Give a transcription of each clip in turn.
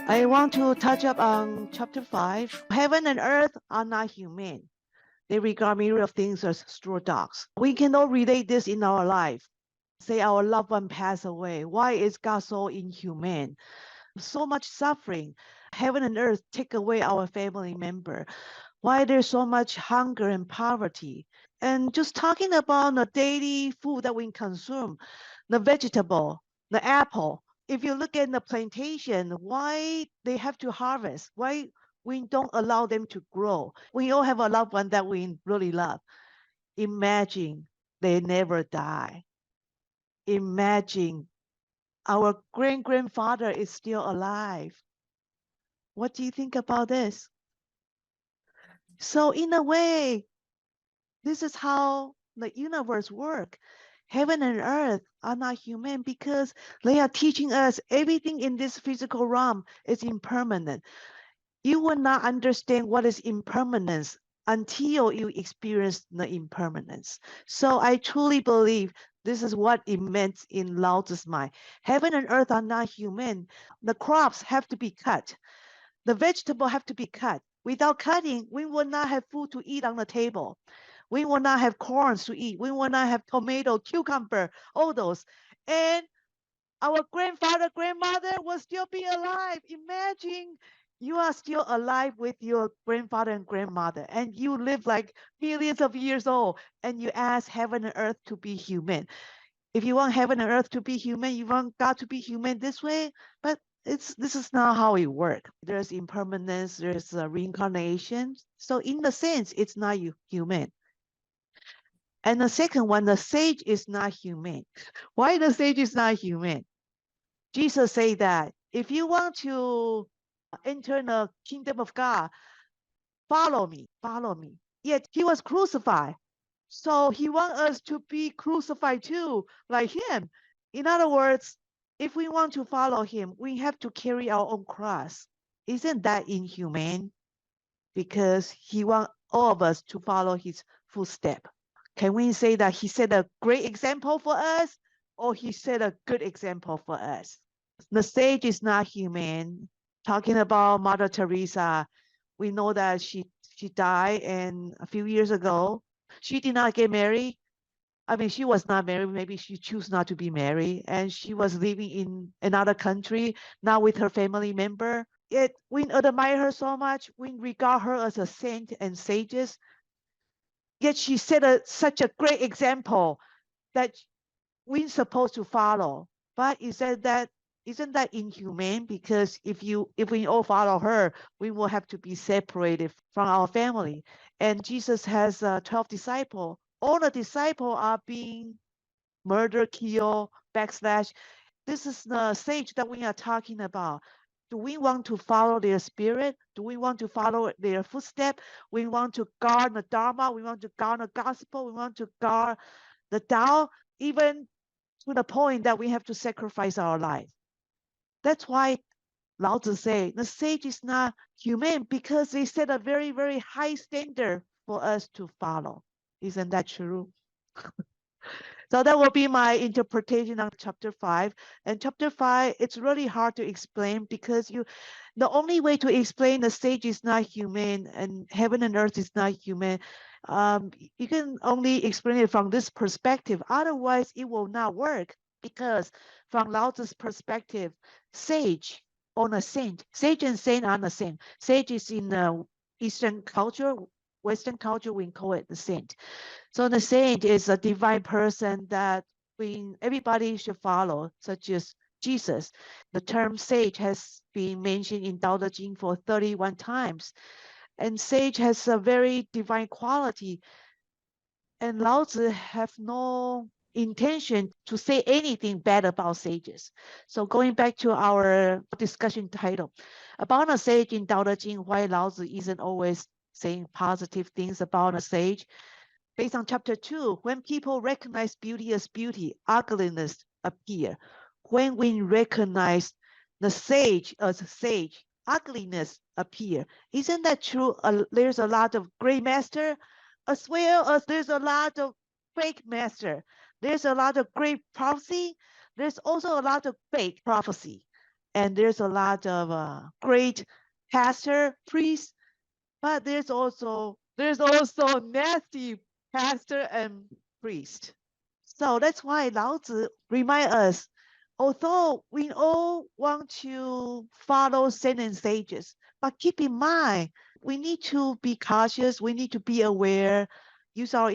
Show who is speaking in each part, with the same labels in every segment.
Speaker 1: I want to touch up on chapter 5. Heaven and earth are not human. They regard myriad of things as straw dogs. We cannot relate this in our life. Say our loved one passed away. Why is God so inhumane? So much suffering. Heaven and earth take away our family member. Why there's so much hunger and poverty? And just talking about the daily food that we consume, the vegetable, the apple. If you look at the plantation, why they have to harvest? Why we don't allow them to grow? We all have a loved one that we really love. Imagine they never die. Imagine our great-grandfather is still alive. What do you think about this? So in a way, this is how the universe works. Heaven and earth are not human because they are teaching us everything in this physical realm is impermanent. You will not understand what is impermanence until you experience the impermanence. So I truly believe this is what it meant in Laozi's mind. Heaven and earth are not human. The crops have to be cut. The vegetable have to be cut. Without cutting, we will not have food to eat on the table. We will not have corns to eat. We will not have tomato, cucumber, all those. And our grandfather, grandmother will still be alive. Imagine you are still alive with your grandfather and grandmother, and you live like millions of years old, and you ask heaven and earth to be human. If you want heaven and earth to be human, you want God to be human this way, but this is not how it works. There's impermanence, there's reincarnation. So in the sense, it's not human. And the second one, the sage is not human. Why the sage is not human? Jesus said that if you want to enter the kingdom of God, follow me, follow me. Yet he was crucified. So he wants us to be crucified too, like him. In other words, if we want to follow him, we have to carry our own cross. Isn't that inhumane? Because he wants all of us to follow his footstep. Can we say that he set a great example for us, or he set a good example for us? The sage is not human. Talking about Mother Teresa, we know that she died and a few years ago. She did not get married. I mean, she was not married. Maybe she chose not to be married, and she was living in another country, not with her family member. Yet we admire her so much. We regard her as a saint and sages. Yet she set such a great example that we're supposed to follow. But isn't that inhumane? Because if we all follow her, we will have to be separated from our family. And Jesus has 12 disciples. All the disciples are being murdered, killed, backslash. This is the stage that we are talking about. Do we want to follow their spirit? Do we want to follow their footstep? We want to guard the Dharma. We want to guard the gospel. We want to guard the Tao, even to the point that we have to sacrifice our life. That's why Laozi say the sage is not human, because they set a very, very high standard for us to follow. Isn't that true? So that will be my interpretation of chapter 5. And chapter 5, it's really hard to explain because the only way to explain the sage is not human and heaven and earth is not human, you can only explain it from this perspective. Otherwise, it will not work, because from Laozi's perspective, sage on a saint, sage and saint are the same. Sage is in the Eastern culture, Western culture, we call it the saint. So the saint is a divine person that everybody should follow, such as Jesus. The term sage has been mentioned in Tao Te Ching for 31 times. And sage has a very divine quality. And Laozi have no intention to say anything bad about sages. So going back to our discussion title, about a sage in Tao Te Ching, why Laozi isn't always saying positive things about a sage. Based on chapter 2, when people recognize beauty as beauty, ugliness appear. When we recognize the sage as sage, ugliness appear. Isn't that true? There's a lot of great master, as well as there's a lot of fake master. There's a lot of great prophecy. There's also a lot of fake prophecy. and there's a lot of great pastor, priest, but there's also nasty pastor and priest. So that's why Laozi remind us, although we all want to follow saints and sages, but keep in mind, we need to be cautious, we need to be aware, use our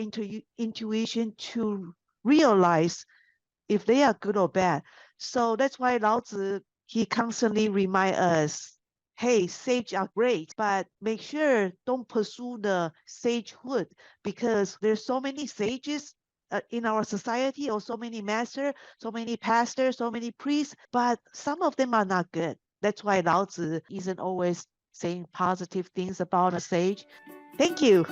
Speaker 1: intuition to realize if they are good or bad. So that's why Laozi, he constantly remind us, hey, sage are great, but make sure don't pursue the sagehood, because there's so many sages in our society, or so many masters, so many pastors, so many priests, but some of them are not good. That's why Laozi isn't always saying positive things about a sage. Thank you.